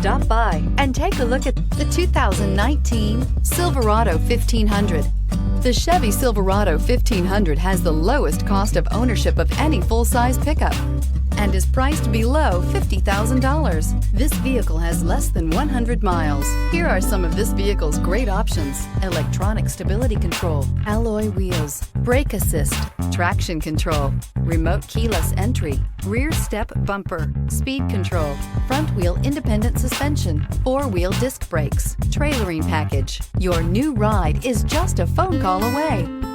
Stop by and take a look at the 2019 Silverado 1500. The Chevy Silverado 1500 has the lowest cost of ownership of any full-size pickup and is priced below $50,000. This vehicle has less than 100 miles. Here are some of this vehicle's great options: electronic stability control, alloy wheels, brake assist, traction control, remote keyless entry, rear step bumper, speed control, front wheel independent suspension, four-wheel disc brakes, trailering package. Your new ride is just a phone call away.